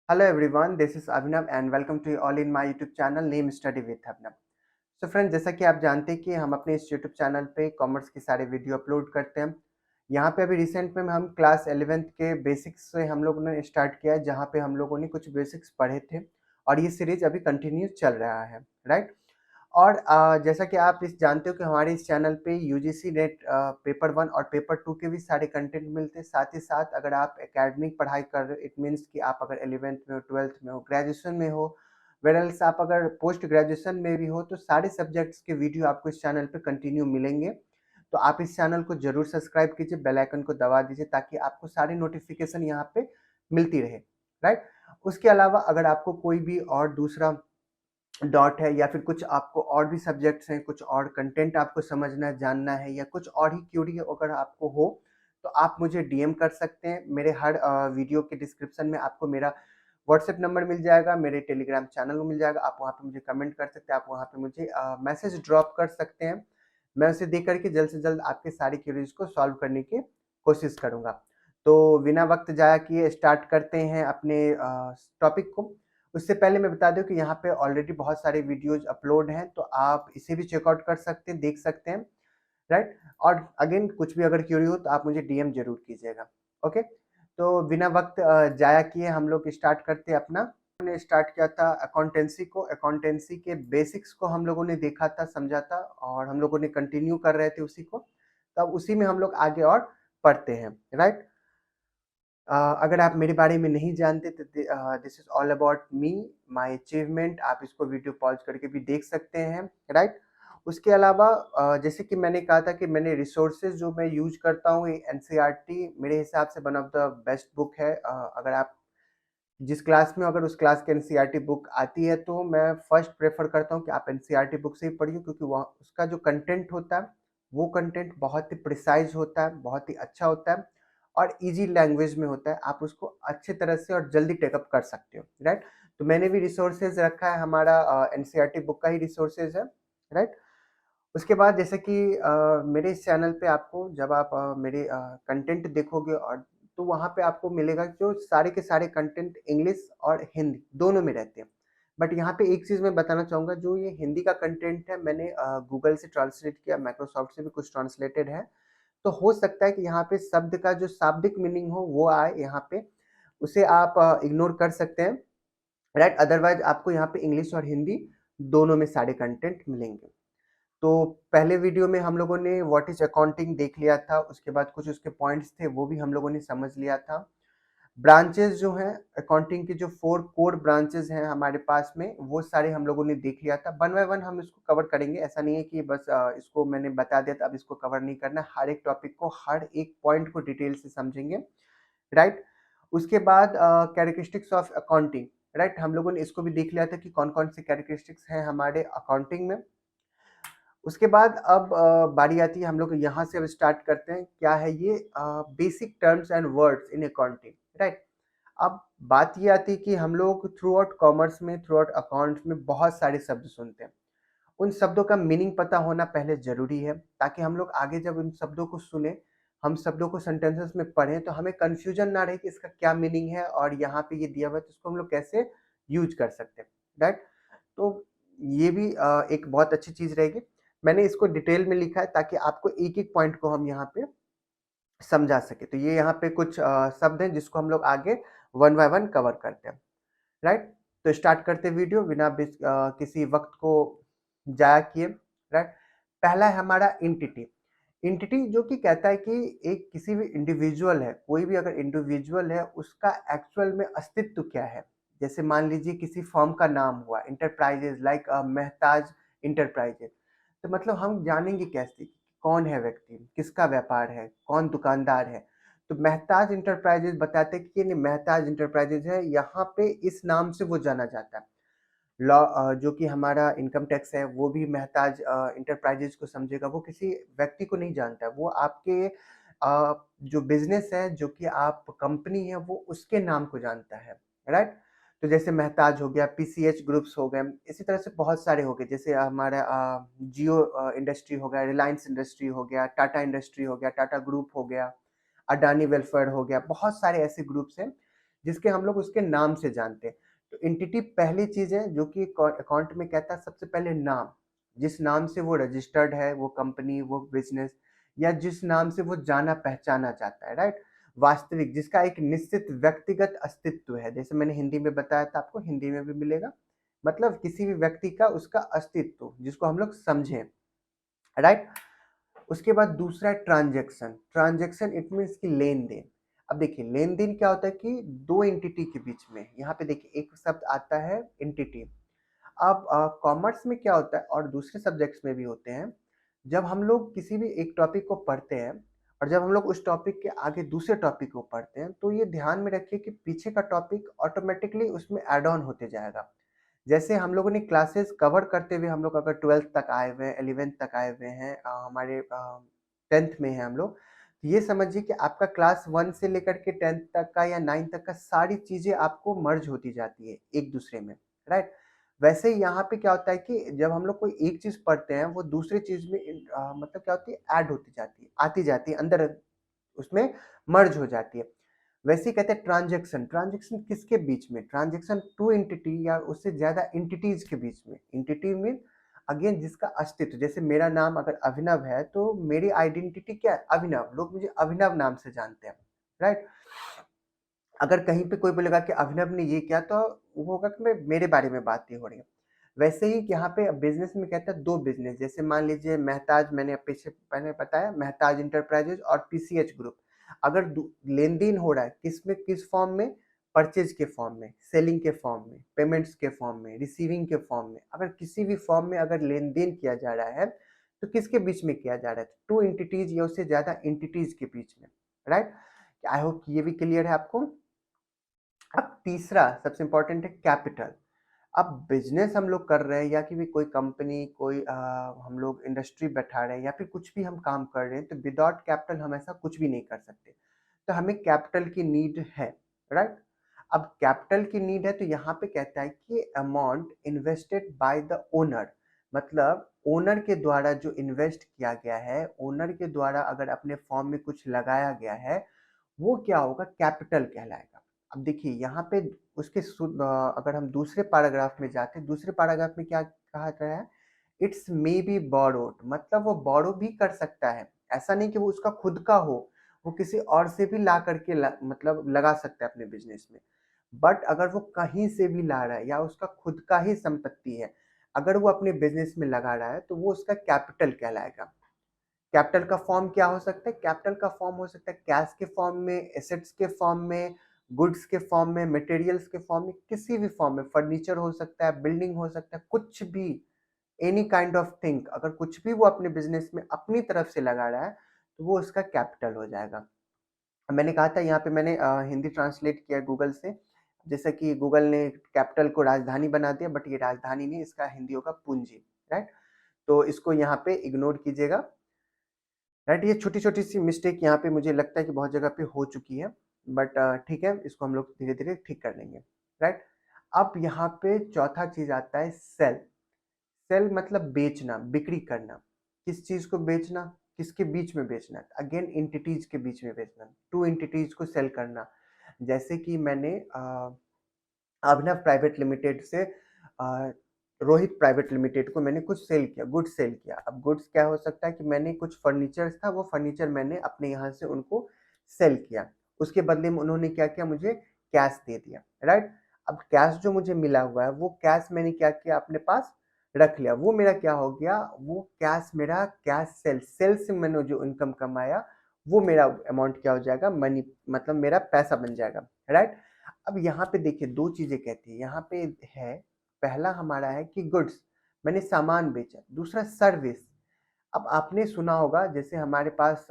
Hello everyone, this is Abhinav and welcome to you all in my YouTube channel Name Study with Abhinav. So friend, जैसा कि आप जानते हैं कि हम अपने इस YouTube चैनल पे कॉमर्स के सारे वीडियो अपलोड करते हैं। यहाँ पे अभी रिसेंट में हम क्लास 11th के बेसिक्स से हम लोगों ने स्टार्ट किया है, जहाँ पे हम लोगों ने कुछ बेसिक्स पढ़े थे और ये सीरीज अभी कंटिन्यू चल रहा है, राइट। और जैसा कि आप जानते हो कि हमारे इस चैनल पे यूजीसी नेट पेपर 1 और पेपर 2 के भी सारे कंटेंट मिलते हैं। साथ ही साथ अगर आप एकेडमिक पढ़ाई कर रहे हो, इट मीन्स कि आप अगर 11th में हो, 12th में हो, ग्रेजुएशन में हो, वेरएल्स आप अगर पोस्ट ग्रेजुएशन में भी हो, तो सारे सब्जेक्ट्स के वीडियो आपको इस चैनल पे कंटिन्यू मिलेंगे। तो आप इस चैनल को जरूर सब्सक्राइब कीजिए, बेल आइकन को दबा दीजिए ताकि आपको सारी नोटिफिकेशन यहाँ पे मिलती रहे, राइट। उसके अलावा अगर आपको कोई भी और दूसरा डॉट है या फिर कुछ आपको और भी सब्जेक्ट्स हैं, कुछ और कंटेंट आपको समझना है, जानना है या कुछ और ही क्यूरी अगर आपको हो, तो आप मुझे डीएम कर सकते हैं। मेरे हर वीडियो के डिस्क्रिप्शन में आपको मेरा व्हाट्सएप नंबर मिल जाएगा, मेरे टेलीग्राम चैनल मिल जाएगा। आप वहाँ पे मुझे कमेंट कर सकते हैं, आप वहाँ पे मुझे मैसेज ड्रॉप कर सकते हैं। मैं उसे देख करके जल्द से जल्द आपके सारी क्यूरीज को सॉल्व करने की कोशिश करूँगा। तो बिना वक्त जाया किए स्टार्ट करते हैं अपने टॉपिक को। उससे पहले मैं बता दूं कि यहाँ पे ऑलरेडी बहुत सारे वीडियोज अपलोड हैं, तो आप इसे भी चेकआउट कर सकते हैं, देख सकते हैं, राइट। और अगेन कुछ भी अगर क्यूरी हो तो आप मुझे डीएम जरूर कीजिएगा। ओके, तो बिना वक्त जाया किए हम लोग स्टार्ट करते हैं अपना। हमने स्टार्ट किया था अकाउंटेंसी को, अकाउंटेंसी के बेसिक्स को हम लोगों ने देखा था, समझा था और हम लोगों ने कंटिन्यू कर रहे थे उसी को। तो अब उसी में हम लोग आगे और पढ़ते हैं, राइट। अगर आप मेरे बारे में नहीं जानते तो this is all about me, my achievement. आप इसको वीडियो पॉज करके भी देख सकते हैं, राइट। उसके अलावा जैसे कि मैंने कहा था कि मैंने रिसोर्सेज जो मैं यूज करता हूँ, एनसीईआरटी मेरे हिसाब से one of the best book है। अगर आप जिस क्लास में अगर उस क्लास की एनसीईआरटी बुक आती है तो मैं फर्स्ट प्रेफर करता हूँ कि आप एनसीईआरटी बुक से ही पढ़िए, क्योंकि वह उसका जो कंटेंट होता है वो कंटेंट बहुत ही प्रिसाइज होता है, बहुत ही अच्छा होता है और इजी लैंग्वेज में होता है। आप उसको अच्छे तरह से और जल्दी टेकअप कर सकते हो, राइट। तो मैंने भी रिसोर्सेज रखा है, हमारा एनसीईआरटी बुक का ही रिसोर्सेज है, राइट। उसके बाद जैसे कि मेरे इस चैनल पे आपको जब आप मेरे कंटेंट देखोगे और तो वहाँ पे आपको मिलेगा जो सारे के सारे कंटेंट इंग्लिश और हिंदी दोनों में रहते हैं। बट यहाँ पे एक चीज़ मैं बताना चाहूँगा, जो ये हिंदी का कंटेंट है मैंने गूगल से ट्रांसलेट किया, माइक्रोसॉफ्ट से भी कुछ ट्रांसलेटेड है। तो हो सकता है कि यहाँ पे शब्द का जो शाब्दिक मीनिंग हो वो आए यहाँ पे, उसे आप इग्नोर कर सकते हैं, राइट। अदरवाइज आपको यहाँ पे इंग्लिश और हिंदी दोनों में सारे कंटेंट मिलेंगे। तो पहले वीडियो में हम लोगों ने व्हाट इज अकाउंटिंग देख लिया था, उसके बाद कुछ उसके पॉइंट्स थे वो भी हम लोगों ने समझ लिया था। ब्रांचेस जो हैं अकाउंटिंग की, जो 4 कोर ब्रांचेस हैं हमारे पास में, वो सारे हम लोगों ने देख लिया था। वन बाय वन हम इसको कवर करेंगे, ऐसा नहीं है कि बस इसको मैंने बता दिया था अब इसको कवर नहीं करना। हर एक टॉपिक को, हर एक पॉइंट को डिटेल से समझेंगे, राइट। उसके बाद कैरेक्टरिस्टिक्स ऑफ अकाउंटिंग, राइट, हम लोगों ने इसको भी देख लिया था कि कौन कौन से कैरेक्टरिस्टिक्स हैं हमारे अकाउंटिंग में। उसके बाद अब बारी आती है, हम लोग यहाँ से अब स्टार्ट करते हैं क्या है ये basic terms and words in accounting, right. अब बात ये आती है कि हम लोग थ्रू आउट कॉमर्स में, थ्रू आउट अकाउंट्स में बहुत सारे शब्द सुनते हैं। उन शब्दों का मीनिंग पता होना पहले जरूरी है, ताकि हम लोग आगे जब उन शब्दों को सुने, हम शब्दों को सेंटेंसेस में पढ़ें, तो हमें कंफ्यूजन ना रहे कि इसका क्या मीनिंग है और यहाँ पे ये दिया हुआ है तो इसको हम लोग कैसे यूज कर सकते हैं, राइट। तो ये भी एक बहुत अच्छी चीज रहेगी। मैंने इसको डिटेल में लिखा है ताकि आपको एक एक पॉइंट को हम यहाँ पे समझा सके। तो ये यहाँ पे कुछ शब्द हैं जिसको हम लोग आगे वन बाय वन कवर करते हैं, राइट। तो स्टार्ट करते वीडियो बिना किसी वक्त को जाया किए, राइट। पहला है हमारा इंटिटी। इंटिटी जो कि कहता है कि एक किसी भी इंडिविजुअल है, कोई भी अगर इंडिविजुअल है उसका एक्चुअल में अस्तित्व क्या है। जैसे मान लीजिए किसी फर्म का नाम हुआ इंटरप्राइजेज, लाइक मेहताज इंटरप्राइजेज, तो मतलब हम जानेंगे कैसे कि कौन है व्यक्ति, किसका व्यापार है, कौन दुकानदार है। तो मेहताज इंटरप्राइजेज बताते हैं कि ये मेहताज इंटरप्राइजेज है, यहाँ पे इस नाम से वो जाना जाता है। लॉ जो कि हमारा इनकम टैक्स है वो भी मेहताज इंटरप्राइजेज को समझेगा, वो किसी व्यक्ति को नहीं जानता है, वो आपके जो बिजनेस है, जो कि आप कंपनी है, वो उसके नाम को जानता है, राइट। तो जैसे मेहताज हो गया, पीसीएच ग्रुप्स हो गए, इसी तरह से बहुत सारे हो गए। जैसे हमारा जियो इंडस्ट्री हो गया, रिलायंस इंडस्ट्री हो गया, टाटा इंडस्ट्री हो गया, टाटा ग्रुप हो गया, अडानी वेलफेयर हो गया, बहुत सारे ऐसे ग्रुप्स हैं जिसके हम लोग उसके नाम से जानते हैं। तो एंटिटी पहली चीज़ है जो कि अकाउंट में कहता है सबसे पहले नाम, जिस नाम से वो रजिस्टर्ड है, वो कंपनी, वो बिज़नेस, या जिस नाम से वो जाना-पहचाना जाता है, राइट? वास्तविक, जिसका एक निश्चित व्यक्तिगत अस्तित्व है, जैसे मैंने हिंदी में बताया था आपको, हिंदी में भी मिलेगा। मतलब किसी भी व्यक्ति का उसका अस्तित्व, जिसको हम लोग समझें, राइट? उसके बाद दूसरा है ट्रांजैक्शन। ट्रांजैक्शन इट मीन्स कि लेन-देन। अब देखिए लेन-देन क्या होता है कि 2 एंटिटी के बीच में, यहाँ पे देखिए एक शब्द आता है एंटिटी। अब कॉमर्स में क्या होता है और दूसरे सब्जेक्ट्स में भी होते हैं, जब हम लोग किसी भी एक टॉपिक को पढ़ते हैं और जब हम लोग उस टॉपिक के आगे दूसरे टॉपिक को पढ़ते हैं, तो ये ध्यान में रखिए कि पीछे का टॉपिक ऑटोमेटिकली उसमें ऐड ऑन होते जाएगा। जैसे हम लोगों ने क्लासेस कवर करते हुए हम लोग अगर 12th तक आए हुए हैं, 11th तक आए हुए हैं, हमारे 10th में हैं हम लोग, तो ये समझिए कि आपका क्लास 1 से लेकर के 10th तक का या 9th तक का सारी चीज़ें आपको मर्ज होती जाती है एक दूसरे में, राइट? वैसे ही यहाँ पे क्या होता है कि जब हम लोग कोई एक चीज़ पढ़ते हैं, वो दूसरी चीज़ में मतलब क्या होती है, ऐड होती जाती है, आती जाती है, अंदर उसमें मर्ज हो जाती है। वैसे ही कहते हैं ट्रांजैक्शन। ट्रांजैक्शन किसके बीच में? ट्रांजैक्शन 2 एंटिटी या उससे ज़्यादा एंटिटीज़ के बीच में। एंटिटी मीन अगेन जिसका अस्तित्व, जैसे मेरा नाम अगर अभिनव है, तो मेरी आइडेंटिटी क्या है? अभिनव। लोग मुझे अभिनव नाम से जानते हैं, राइट? अगर कहीं पे कोई बोलेगा कि अभिनव ने ये किया, तो वो होगा कि मैं मेरे बारे में बातें हो रही हैं। वैसे ही यहाँ पे बिज़नेस में कहता है 2 बिज़नेस, जैसे मान लीजिए मेहताज, मैंने पीछे पहले बताया, मेहताज एंटरप्राइजेज़ और पीसीएच ग्रुप। अगर दू लेन-देन हो रहा है, किसमें, किस फ़ॉर्म में? परचेज़ के फ़ॉर्म में, सेलिंग के फ़ॉर्म में, पेमेंट्स के फ़ॉर्म में, रिसीविंग के फ़ॉर्म में। अगर किसी भी फ़ॉर्म में अगर लेन-देन किया जा रहा है, तो किसके बीच में किया जा रहा है? 2 एंटिटीज़ या उससे ज़्यादा एंटिटीज़ के बीच में, राइट? आई होप ये भी क्लियर है आपको। अब तीसरा सबसे इम्पोर्टेंट है कैपिटल। अब बिजनेस हम लोग कर रहे हैं या कि भी कोई कंपनी, कोई हम लोग इंडस्ट्री बैठा रहे हैं या फिर कुछ भी हम काम कर रहे हैं, तो विदाउट कैपिटल हम ऐसा कुछ भी नहीं कर सकते। तो हमें कैपिटल की नीड है, राइट? अब कैपिटल की नीड है, तो यहाँ पे कहता है कि amount invested by the owner, मतलब ओनर के द्वारा जो इन्वेस्ट किया गया है, ओनर के द्वारा अगर अपने फॉर्म में कुछ लगाया गया है, वो क्या होगा? कैपिटल कहलाएगा। अब देखिए यहाँ पे उसके अगर हम दूसरे पैराग्राफ में जाते हैं, दूसरे पैराग्राफ में क्या कहा गया है? इट्स मे बी बोरोड, मतलब वो बोरो भी कर सकता है। ऐसा नहीं कि वो उसका खुद का हो, वो किसी और से भी ला करके मतलब लगा सकता है अपने बिजनेस में। बट अगर वो कहीं से भी ला रहा है या उसका खुद का ही संपत्ति है, अगर वो अपने बिजनेस में लगा रहा है, तो वो उसका कैपिटल कहलाएगा। कैपिटल का फॉर्म क्या हो सकता है? कैपिटल का फॉर्म हो सकता है कैश के फॉर्म में, एसेट्स के फॉर्म में, गुड्स के फॉर्म में, मटेरियल्स के फॉर्म में, किसी भी फॉर्म में। फर्नीचर हो सकता है, बिल्डिंग हो सकता है, कुछ भी, एनी काइंड ऑफ थिंग। अगर कुछ भी वो अपने बिजनेस में अपनी तरफ से लगा रहा है, तो वो उसका कैपिटल हो जाएगा। मैंने कहा था यहाँ पे मैंने हिंदी ट्रांसलेट किया गूगल से, जैसा कि गूगल ने कैपिटल को राजधानी बना दिया, बट ये राजधानी नहीं, इसका हिंदी होगा पूंजी, राइट? तो इसको यहाँ पे इग्नोर कीजिएगा, राइट? ये छोटी-छोटी सी मिस्टेक यहाँ पे मुझे लगता है कि बहुत जगह पे हो चुकी है, बट ठीक है, इसको हम लोग धीरे-धीरे ठीक कर लेंगे, राइट? अब यहाँ पे चौथा चीज़ आता है सेल। सेल मतलब बेचना, बिक्री करना। किस चीज़ को बेचना? किसके बीच में बेचना? अगेन एंटिटीज़ के बीच में बेचना, 2 एंटिटीज़ को सेल करना। जैसे कि मैंने अभिनव प्राइवेट लिमिटेड से अ, रोहित प्राइवेट लिमिटेड को मैंने कुछ सेल किया, गुड्स सेल किया। अब गुड्स क्या हो सकता है कि मैंने कुछ फर्नीचर्स था, वो फर्नीचर मैंने अपने यहाँ से उनको सेल किया। उसके बदले में उन्होंने क्या किया? मुझे कैश दे दिया, राइट? अब कैश जो मुझे मिला हुआ है, वो कैश मैंने क्या किया? अपने पास रख लिया। वो मेरा क्या हो गया? वो कैश मेरा कैश सेल, सेल से मैंने जो इनकम कमाया, वो मेरा अमाउंट क्या हो जाएगा? मनी, मतलब मेरा पैसा बन जाएगा, राइट? अब यहाँ पे देखिए 2 चीज़ें कहती है, यहाँ पे है, पहला हमारा है कि गुड्स, मैंने सामान बेचा, दूसरा सर्विस। अब आपने सुना होगा जैसे हमारे पास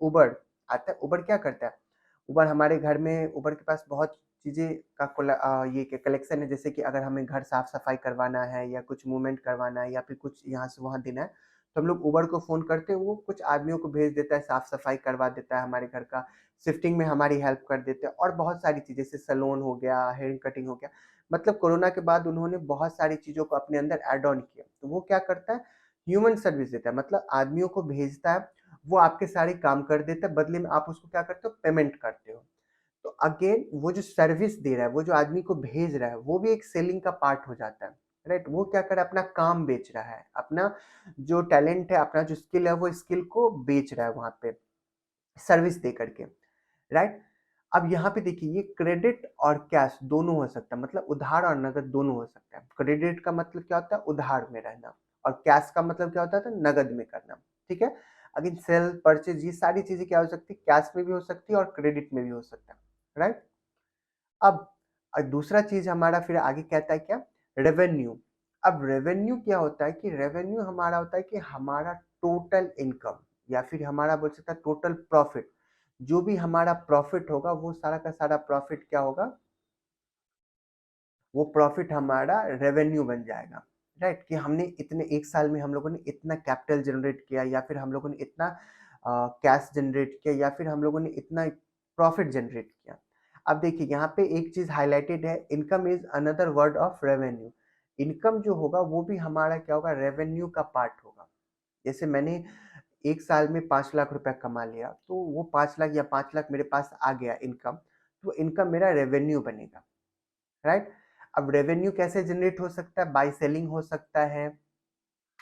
उबर आता है, उबर क्या करता है? उबर हमारे घर में, उबर के पास बहुत चीज़ें का ये क्या कलेक्शन है, जैसे कि अगर हमें घर साफ-सफाई करवाना है या कुछ मूवमेंट करवाना है या फिर कुछ यहाँ से वहाँ देना है, तो हम लोग उबर को फ़ोन करते हैं, वो कुछ आदमियों को भेज देता है, साफ-सफाई करवा देता है हमारे घर का, शिफ्टिंग में हमारी हेल्प कर देते हैं और बहुत सारी चीज़ें, जैसे सैलून हो गया, हेयर कटिंग हो गया। मतलब कोरोना के बाद उन्होंने बहुत सारी चीज़ों को अपने अंदर ऐड ऑन किया। तो वो क्या करता है? ह्यूमन सर्विस देता है, मतलब आदमियों को भेजता है, वो आपके सारे काम कर देता है, बदले में आप उसको क्या करते हो? पेमेंट करते हो। तो अगेन वो जो सर्विस दे रहा है, वो जो आदमी को भेज रहा है, वो भी एक सेलिंग का पार्ट हो जाता है, राइट। वो क्या कर रहा है, अपना काम बेच रहा है, अपना जो टैलेंट है, अपना जो स्किल है, वो स्किल को बेच रहा है वहां पे सर्विस दे करके, राइट। अब यहाँ पे देखिए, ये क्रेडिट और कैश दोनों हो सकता है, मतलब उधार और नगद दोनों हो सकता है। क्रेडिट का मतलब क्या होता है, उधार में रहना, और कैश का मतलब क्या होता है, तो नगद में करना, ठीक है। अगेन सेल परचेज, ये सारी चीजें क्या हो सकती है, कैश में भी हो सकती है और क्रेडिट में भी हो सकता है, राइट। अब दूसरा चीज हमारा फिर आगे कहता है क्या, रेवेन्यू। अब रेवेन्यू क्या होता है, कि रेवेन्यू हमारा होता है कि हमारा टोटल इनकम, या फिर हमारा बोल सकता है टोटल प्रॉफिट। जो भी हमारा प्रॉफिट होगा, वो सारा का सारा प्रॉफिट क्या होगा, वो प्रॉफिट हमारा रेवेन्यू बन जाएगा, राइट। कि हमने इतने एक साल में हम लोगों ने इतना कैपिटल जनरेट किया, या फिर हम लोगों ने इतना कैश जनरेट किया, या फिर हम लोगों ने इतना प्रॉफिट जनरेट किया। अब देखिए, यहाँ पे एक चीज हाईलाइटेड है, income is another word of revenue. Income जो होगा वो भी हमारा क्या होगा, रेवेन्यू का पार्ट होगा। जैसे मैंने एक साल में 5 लाख रुपया कमा लिया, तो वो 5 लाख या 5 लाख मेरे पास आ गया इनकम, तो इनकम मेरा रेवेन्यू बनेगा, राइट। अब रेवेन्यू कैसे जनरेट हो सकता है, बाय सेलिंग हो सकता है,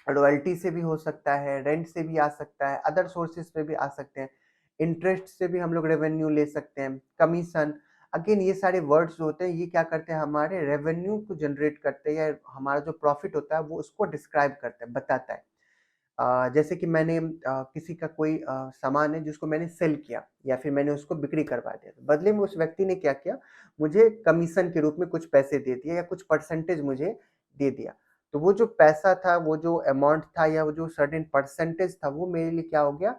रॉयल्टी से भी हो सकता है, रेंट से भी आ सकता है, अदर सोर्सेज से भी आ सकते हैं, इंटरेस्ट से भी हम लोग रेवेन्यू ले सकते हैं, कमीशन। अगेन ये सारे वर्ड्स जो होते हैं, ये क्या करते हैं, हमारे रेवेन्यू को जनरेट करते हैं, या हमारा जो प्रॉफिट होता है वो उसको डिस्क्राइब करते हैं, बताता है। जैसे कि मैंने किसी का कोई सामान है जिसको मैंने सेल किया, या फिर मैंने उसको बिक्री करवा दिया, तो बदले में उस व्यक्ति ने क्या किया, मुझे कमीशन के रूप में कुछ पैसे दे दिए, या कुछ परसेंटेज मुझे दे दिया। तो वो जो पैसा था, वो जो अमाउंट था, या वो जो सर्टेन परसेंटेज था, वो मेरे लिए क्या हो गया,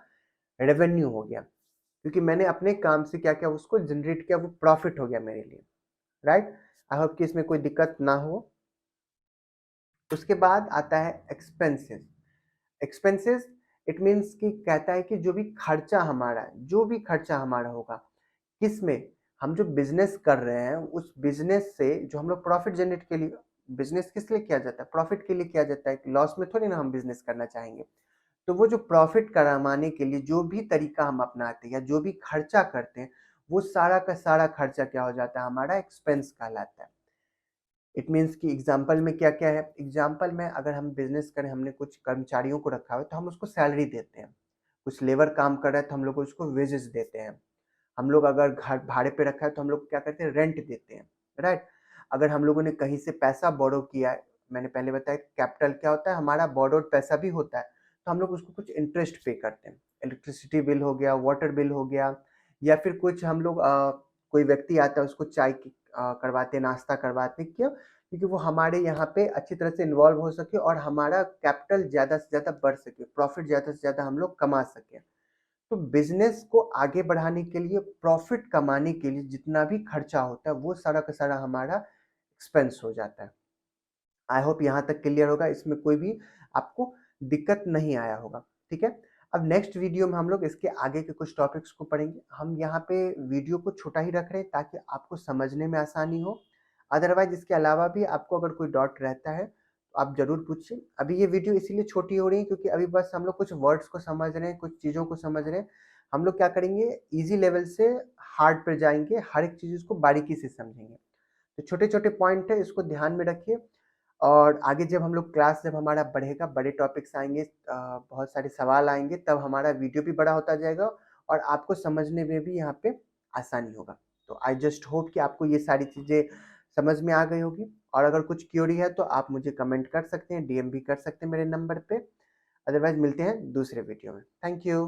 रेवेन्यू हो गया, क्योंकि मैंने अपने काम से क्या किया, उसको जनरेट किया, वो प्रॉफिट हो गया मेरे लिए, राइट। आई होप कि इसमें कोई दिक्कत ना हो। उसके बाद आता है एक्सपेंसेस। एक्सपेंसेस, इट मीन्स कि कहता है कि जो भी खर्चा हमारा, जो भी खर्चा हमारा होगा, किस में, हम जो बिजनेस कर रहे हैं, उस बिजनेस से जो हम लोग प्रॉफिट जनरेट के लिए, बिजनेस किस लिए किया जाता है, प्रॉफिट के लिए किया जाता है, लॉस में थोड़ी ना हम बिजनेस करना चाहेंगे। तो वो जो प्रॉफिट कमाने के लिए जो भी तरीका हम अपनाते हैं, या जो भी खर्चा करते हैं, वो सारा का सारा खर्चा क्या हो जाता है, हमारा एक्सपेंस कहलाता है। इट मीन्स कि एग्जाम्पल में क्या क्या है, एग्जाम्पल में अगर हम बिजनेस करें, हमने कुछ कर्मचारियों को रखा है, तो हम उसको सैलरी देते हैं। कुछ लेबर काम कर रहा है, तो हम लोग उसको वेजेस देते हैं। हम लोग अगर घर भाड़े पे रखा है, तो हम लोग क्या करते हैं, रेंट देते हैं, राइट। अगर हम लोगों ने कहीं से पैसा बोरो किया है, मैंने पहले बताया कैपिटल क्या होता है, हमारा बोरोड पैसा भी होता है, तो हम लोग उसको कुछ इंटरेस्ट पे करते हैं। इलेक्ट्रिसिटी बिल हो गया, वाटर बिल हो गया, या फिर कुछ हम लोग कोई व्यक्ति आता है, उसको चाय करवाते हैं, नाश्ता करवाते हैं, क्यों, क्योंकि वो हमारे यहाँ पे अच्छी तरह से इन्वॉल्व हो सके, और हमारा कैपिटल ज़्यादा से ज़्यादा बढ़ सके, प्रॉफिट ज़्यादा से ज़्यादा हम लोग कमा सकें। तो बिजनेस को आगे बढ़ाने के लिए, प्रॉफिट कमाने के लिए जितना भी खर्चा होता है, वो सारा का सारा हमारा एक्सपेंस हो जाता है। आई होप यहाँ तक क्लियर होगा, इसमें कोई भी आपको दिक्कत नहीं आया होगा, ठीक है। अब नेक्स्ट वीडियो में हम लोग इसके आगे के कुछ टॉपिक्स को पढ़ेंगे। हम यहाँ पे वीडियो को छोटा ही रख रहे हैं, ताकि आपको समझने में आसानी हो। अदरवाइज इसके अलावा भी आपको अगर कोई डाउट रहता है, तो आप जरूर पूछिए। अभी ये वीडियो इसीलिए छोटी हो रही है, क्योंकि अभी बस हम लोग कुछ वर्ड्स को समझ रहे हैं, कुछ चीज़ों को समझ रहे हैं। हम लोग क्या करेंगे, ईजी लेवल से हार्ड पर जाएंगे, हर एक चीज़ को बारीकी से समझेंगे। तो छोटे छोटे पॉइंट है, इसको ध्यान में रखिए। और आगे जब हम लोग क्लास जब हमारा बढ़ेगा, बड़े टॉपिक्स आएंगे, बहुत सारे सवाल आएंगे, तब हमारा वीडियो भी बड़ा होता जाएगा, और आपको समझने में भी यहाँ पे आसानी होगा। तो आई जस्ट होप कि आपको ये सारी चीज़ें समझ में आ गई होगी। और अगर कुछ क्यूरी है, तो आप मुझे कमेंट कर सकते हैं, डीएम भी कर सकते हैं मेरे नंबर पे। अदरवाइज मिलते हैं दूसरे वीडियो में। Thank you.